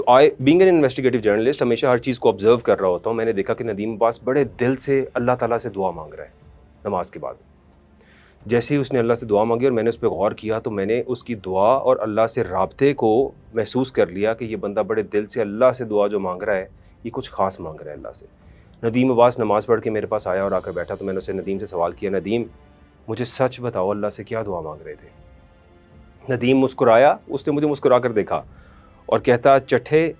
تو being an investigative journalist ہمیشہ ہر چیز کو آبزرو کر رہا ہوتا ہوں. میں نے دیکھا کہ ندیم عباس بڑے دل سے اللہ تعالیٰ سے دعا مانگ رہا ہے نماز کے بعد. جیسے ہی اس نے اللہ سے دعا مانگی اور میں نے اس پہ غور کیا تو میں نے اس کی دعا اور اللہ سے رابطے کو محسوس کر لیا کہ یہ بندہ بڑے دل سے اللہ سے دعا جو مانگ رہا ہے یہ کچھ خاص مانگ رہا ہے اللہ سے. ندیم عباس نماز پڑھ کے میرے پاس آیا اور آ کر بیٹھا تو میں نے اسے ندیم سے سوال کیا, ندیم مجھے سچ بتاؤ اللہ سے کیا دعا مانگ رہے تھے؟ ندیم مسکرایا, اس نے مجھے مسکرا کر دیکھا اور کہتا, چٹھے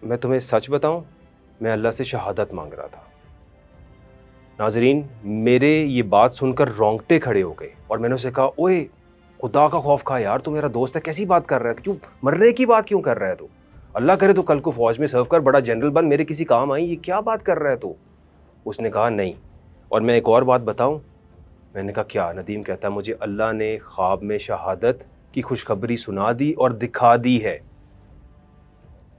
میں تمہیں سچ بتاؤں میں اللہ سے شہادت مانگ رہا تھا. ناظرین میرے یہ بات سن کر رونگٹے کھڑے ہو گئے اور میں نے اسے کہا, اوئے خدا کا خوف کھا یار, تو میرا دوست ہے, کیسی بات کر رہا ہے, کیوں مرنے کی بات کیوں کر رہا ہے تو؟ اللہ کرے تو کل کو فوج میں سرو کر بڑا جنرل بن, میرے کسی کام آئی, یہ کیا بات کر رہا ہے تو؟ اس نے کہا نہیں, اور میں ایک اور بات بتاؤں. میں نے کہا کیا؟ ندیم کہتا ہے مجھے اللہ نے خواب میں شہادت کی خوشخبری سنا دی اور دکھا دی ہے.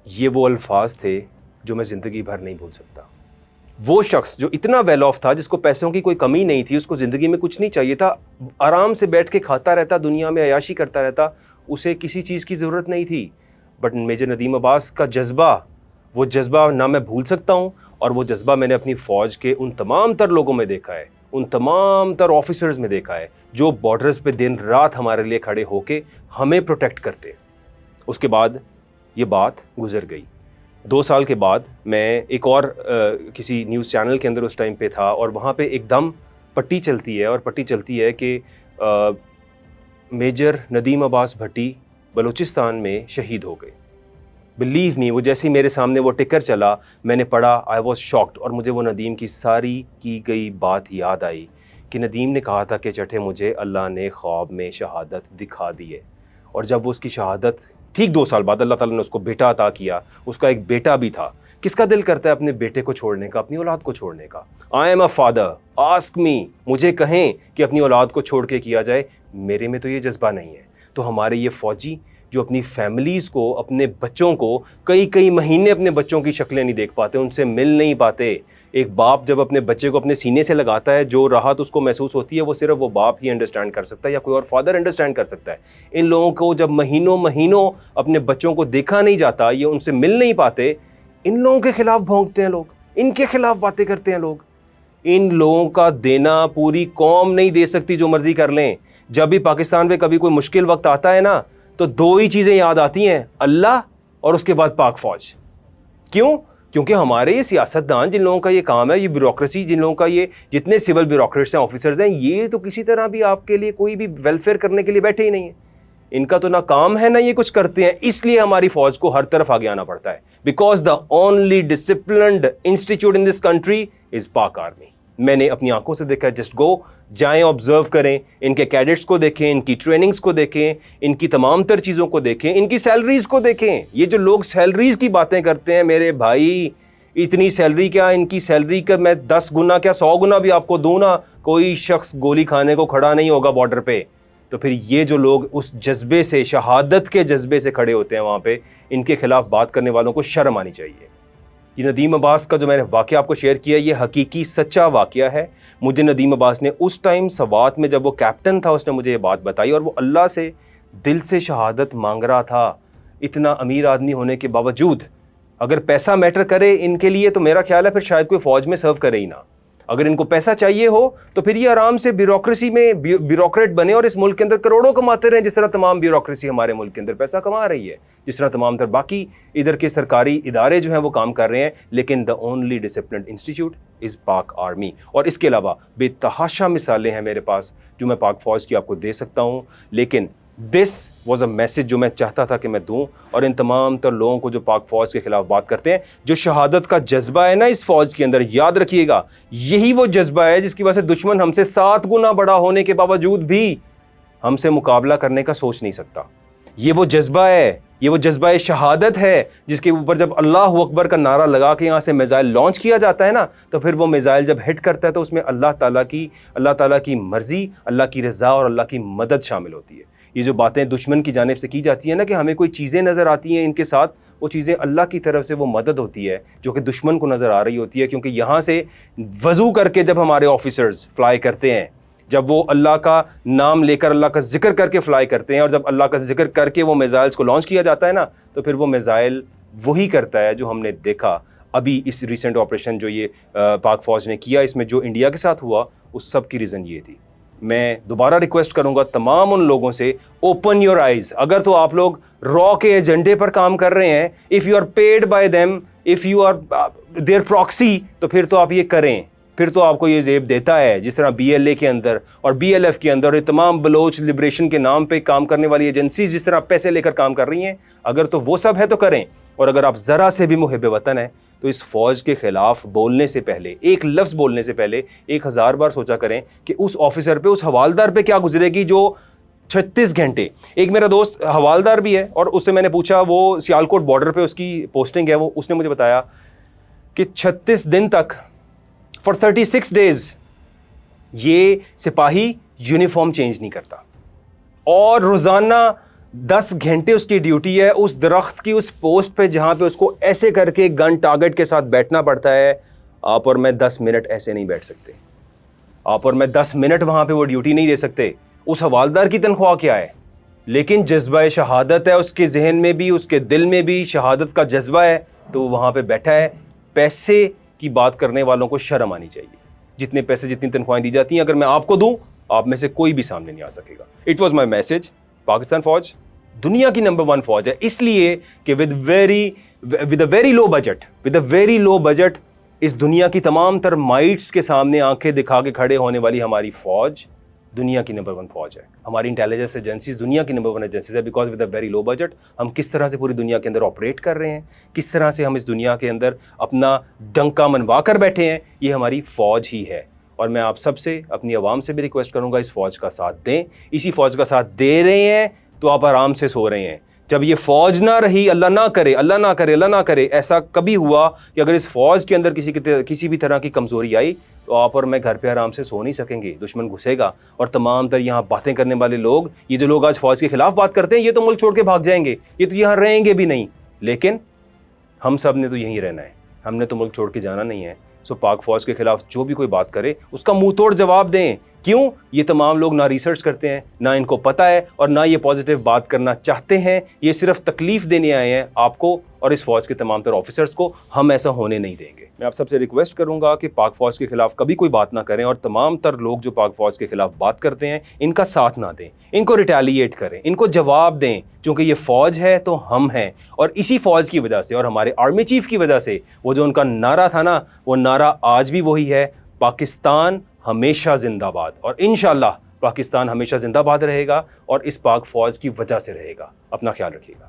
یہ وہ الفاظ تھے جو میں زندگی بھر نہیں بھول سکتا. وہ شخص جو اتنا ویل آف تھا, جس کو پیسوں کی کوئی کمی نہیں تھی, اس کو زندگی میں کچھ نہیں چاہیے تھا, آرام سے بیٹھ کے کھاتا رہتا, دنیا میں عیاشی کرتا رہتا, اسے کسی چیز کی ضرورت نہیں تھی. بٹ میجر ندیم عباس کا جذبہ, وہ جذبہ نہ میں بھول سکتا ہوں, اور وہ جذبہ میں نے اپنی فوج کے ان تمام تر لوگوں میں دیکھا ہے, ان تمام تر آفیسرز میں دیکھا ہے جو بارڈرز پہ دن رات ہمارے لیے کھڑے ہو کے ہمیں پروٹیکٹ کرتے. اس کے بعد یہ بات گزر گئی. 2 سال کے بعد میں ایک اور کسی نیوز چینل کے اندر اس ٹائم پہ تھا, اور وہاں پہ ایک دم پٹی چلتی ہے, اور پٹی چلتی ہے کہ میجر ندیم عباس بھٹی بلوچستان میں شہید ہو گئے. بلیو می, وہ جیسے ہی میرے سامنے وہ ٹکر چلا میں نے پڑھا, آئی واز شاکڈ, اور مجھے وہ ندیم کی ساری کی گئی بات یاد آئی کہ ندیم نے کہا تھا کہ چٹھے مجھے اللہ نے خواب میں شہادت دکھا دی ہے. اور جب وہ اس کی شہادت ٹھیک 2 سال بعد اللہ تعالیٰ نے اس کو بیٹا عطا کیا, اس کا ایک بیٹا بھی تھا. کس کا دل کرتا ہے اپنے بیٹے کو چھوڑنے کا, اپنی اولاد کو چھوڑنے کا؟ I am a father, ask me, مجھے کہیں کہ اپنی اولاد کو چھوڑ کے کیا جائے, میرے میں تو یہ جذبہ نہیں ہے. تو ہمارے یہ فوجی جو اپنی فیملیز کو, اپنے بچوں کو کئی مہینے اپنے بچوں کی شکلیں نہیں دیکھ پاتے, ان سے مل نہیں پاتے. ایک باپ جب اپنے بچے کو اپنے سینے سے لگاتا ہے, جو راحت اس کو محسوس ہوتی ہے وہ صرف وہ باپ ہی انڈرسٹینڈ کر سکتا ہے, یا کوئی اور فادر انڈرسٹینڈ کر سکتا ہے. ان لوگوں کو جب مہینوں اپنے بچوں کو دیکھا نہیں جاتا, یہ ان سے مل نہیں پاتے, ان لوگوں کے خلاف بھونکتے ہیں لوگ, ان کے خلاف باتیں کرتے ہیں لوگ. ان لوگوں کا دینا پوری قوم نہیں دے سکتی, جو مرضی کر لیں. جب بھی پاکستان پہ کبھی کوئی مشکل وقت آتا ہے نا, تو 2 ہی چیزیں یاد آتی ہیں, اللہ اور اس کے بعد پاک فوج. کیوں؟ کیونکہ ہمارے یہ سیاستدان جن لوگوں کا یہ کام ہے, یہ بیوروکریسی جن لوگوں کا, یہ جتنے سول بیوروکریٹس ہیں, آفیسرز ہیں, یہ تو کسی طرح بھی آپ کے لیے کوئی بھی ویلفیئر کرنے کے لیے بیٹھے ہی نہیں ہیں. ان کا تو نہ کام ہے نہ یہ کچھ کرتے ہیں. اس لیے ہماری فوج کو ہر طرف آگے آنا پڑتا ہے, because the only disciplined institute in this country is پاک آرمی. میں نے اپنی آنکھوں سے دیکھا. جسٹ گو, جائیں, آبزرو کریں, ان کے کیڈٹس کو دیکھیں, ان کی ٹریننگز کو دیکھیں, ان کی تمام تر چیزوں کو دیکھیں, ان کی سیلریز کو دیکھیں. یہ جو لوگ سیلریز کی باتیں کرتے ہیں, میرے بھائی اتنی سیلری کیا, ان کی سیلری کا میں 10 گنا کیا 100 گنا بھی آپ کو دوں نا, کوئی شخص گولی کھانے کو کھڑا نہیں ہوگا بارڈر پہ. تو پھر یہ جو لوگ اس جذبے سے, شہادت کے جذبے سے کھڑے ہوتے ہیں وہاں پہ, ان کے خلاف بات کرنے والوں کو شرم آنی چاہیے. یہ ندیم عباس کا جو میں نے واقعہ آپ کو شیئر کیا, یہ حقیقی سچا واقعہ ہے. مجھے ندیم عباس نے اس ٹائم سوات میں جب وہ کیپٹن تھا, اس نے مجھے یہ بات بتائی, اور وہ اللہ سے دل سے شہادت مانگ رہا تھا. اتنا امیر آدمی ہونے کے باوجود اگر پیسہ میٹر کرے ان کے لیے, تو میرا خیال ہے پھر شاید کوئی فوج میں سرو کرے ہی نہ. اگر ان کو پیسہ چاہیے ہو تو پھر یہ آرام سے بیوروکریسی میں بیوروکریٹ بنے, اور اس ملک کے اندر کروڑوں کماتے رہیں, جس طرح تمام بیوروکریسی ہمارے ملک کے اندر پیسہ کما رہی ہے, جس طرح تمام تر باقی ادھر کے سرکاری ادارے جو ہیں وہ کام کر رہے ہیں. لیکن دا اونلی ڈسپلنڈ انسٹیٹیوٹ از پاک آرمی. اور اس کے علاوہ بے تحاشا مثالیں ہیں میرے پاس جو میں پاک فوج کی آپ کو دے سکتا ہوں. لیکن دس واز اے میسج جو میں چاہتا تھا کہ میں دوں, اور ان تمام تر لوگوں کو جو پاک فوج کے خلاف بات کرتے ہیں, جو شہادت کا جذبہ ہے نا اس فوج کے اندر, یاد رکھیے گا یہی وہ جذبہ ہے جس کی وجہ سے دشمن ہم سے 7 گنا بڑا ہونے کے باوجود بھی ہم سے مقابلہ کرنے کا سوچ نہیں سکتا. یہ وہ جذبہ ہے, یہ وہ جذبہ شہادت ہے جس کے اوپر جب اللہ اکبر کا نعرہ لگا کے یہاں سے میزائل لانچ کیا جاتا ہے نا, تو پھر وہ میزائل جب ہٹ کرتا ہے تو اس میں اللہ تعالیٰ کی مرضی, اللہ کی رضا اور اللہ کی مدد شامل ہوتی ہے. یہ جو باتیں دشمن کی جانب سے کی جاتی ہیں نا کہ ہمیں کوئی چیزیں نظر آتی ہیں ان کے ساتھ, وہ چیزیں اللہ کی طرف سے وہ مدد ہوتی ہے جو کہ دشمن کو نظر آ رہی ہوتی ہے. کیونکہ یہاں سے وضو کر کے جب ہمارے آفیسرز فلائی کرتے ہیں, جب وہ اللہ کا نام لے کر, اللہ کا ذکر کر کے فلائی کرتے ہیں, اور جب اللہ کا ذکر کر کے وہ میزائلز کو لانچ کیا جاتا ہے نا, تو پھر وہ میزائل وہی کرتا ہے جو ہم نے دیکھا ابھی اس ریسنٹ آپریشن جو یہ پاک فوج نے کیا، اس میں جو انڈیا کے ساتھ ہوا، اس سب کی ریزن یہ تھی۔ میں دوبارہ ریکویسٹ کروں گا تمام ان لوگوں سے، اوپن یور آئیز۔ اگر تو آپ لوگ را کے ایجنڈے پر کام کر رہے ہیں، if you are paid by them, if you are their proxy, تو پھر تو آپ یہ کریں، پھر تو آپ کو یہ زیب دیتا ہے، جس طرح بی ایل اے کے اندر اور بی ایل ایف کے اندر اور یہ تمام بلوچ لبریشن کے نام پہ کام کرنے والی ایجنسیز جس طرح پیسے لے کر کام کر رہی ہیں، اگر تو وہ سب ہے تو کریں۔ اور اگر آپ ذرا سے بھی محب وطن ہیں تو اس فوج کے خلاف بولنے سے پہلے، ایک لفظ بولنے سے پہلے 1000 بار سوچا کریں کہ اس آفیسر پہ، اس حوالدار پہ کیا گزرے گی جو 36 گھنٹے۔ ایک میرا دوست حوالدار بھی ہے اور اس سے میں نے پوچھا، وہ سیالکوٹ بارڈر پہ اس کی پوسٹنگ ہے، اس نے مجھے بتایا کہ 36 دن تک، فار 36 days یہ سپاہی یونیفارم چینج نہیں کرتا، اور روزانہ 10 گھنٹے اس کی ڈیوٹی ہے اس درخت کی اس پوسٹ پہ جہاں پہ اس کو ایسے کر کے گن ٹارگٹ کے ساتھ بیٹھنا پڑتا ہے۔ آپ اور میں 10 منٹ ایسے نہیں بیٹھ سکتے، آپ اور میں 10 منٹ وہاں پہ وہ ڈیوٹی نہیں دے سکتے۔ اس حوالدار کی تنخواہ کیا ہے؟ لیکن جذبہ شہادت ہے اس کے ذہن میں بھی، اس کے دل میں بھی شہادت کا جذبہ ہے، تو وہ وہاں پہ بیٹھا ہے۔ پیسے کی بات کرنے والوں کو شرم آنی چاہیے۔ جتنے پیسے، جتنی تنخواہیں دی جاتی ہیں، اگر میں آپ کو دوں، آپ میں سے کوئی بھی سامنے نہیں آ سکے گا۔ It was my message. Pakistan فوج دنیا کی نمبر 1 فوج ہے، اس لیے کہ with a very low budget اس دنیا کی تمام تر مائٹس کے سامنے آنکھیں دکھا کے کھڑے ہونے والی ہماری فوج دنیا کی نمبر 1 فوج ہے۔ ہماری انٹیلیجنس ایجنسیز دنیا کی نمبر 1 ایجنسیز ہے، because with a very low budget ہم کس طرح سے پوری دنیا کے اندر آپریٹ کر رہے ہیں، کس طرح سے ہم اس دنیا کے اندر اپنا ڈنکا منوا کر بیٹھے ہیں، یہ ہماری فوج ہی ہے۔ اور میں آپ سب سے، اپنی عوام سے بھی ریکویسٹ کروں گا، اس فوج کا ساتھ دیں۔ اسی فوج کا ساتھ دے رہے ہیں تو آپ آرام سے سو رہے ہیں۔ جب یہ فوج نہ رہی، اللہ نہ کرے، اللہ نہ کرے، اللہ نہ کرے، ایسا کبھی ہوا کہ اگر اس فوج کے اندر کسی بھی طرح کی کمزوری آئی تو آپ اور میں گھر پہ آرام سے سو نہیں سکیں گے، دشمن گھسے گا، اور تمام تر یہاں باتیں کرنے والے لوگ، یہ جو لوگ آج فوج کے خلاف بات کرتے ہیں، یہ تو ملک چھوڑ کے بھاگ جائیں گے، یہ تو یہاں رہیں گے بھی نہیں۔ لیکن ہم سب نے تو یہیں رہنا ہے، ہم نے تو ملک چھوڑ کے جانا نہیں ہے۔ سو پاک فوج کے خلاف جو بھی کوئی بات کرے اس کا منہ توڑ جواب دیں۔ کیوں؟ یہ تمام لوگ نہ ریسرچ کرتے ہیں، نہ ان کو پتہ ہے، اور نہ یہ پازیٹیو بات کرنا چاہتے ہیں۔ یہ صرف تکلیف دینے آئے ہیں آپ کو اور اس فوج کے تمام تر آفیسرز کو۔ ہم ایسا ہونے نہیں دیں گے۔ میں آپ سب سے ریکویسٹ کروں گا کہ پاک فوج کے خلاف کبھی کوئی بات نہ کریں، اور تمام تر لوگ جو پاک فوج کے خلاف بات کرتے ہیں ان کا ساتھ نہ دیں، ان کو ریٹیلیٹ کریں، ان کو جواب دیں، چونکہ یہ فوج ہے تو ہم ہیں۔ اور اسی فوج کی وجہ سے اور ہمارے آرمی چیف کی وجہ سے وہ جو ان کا نعرہ تھا نا، وہ نعرہ آج بھی وہی ہے، پاکستان ہمیشہ زندہ باد، اور انشاءاللہ پاکستان ہمیشہ زندہ باد رہے گا، اور اس پاک فوج کی وجہ سے رہے گا۔ اپنا خیال رکھیے گا۔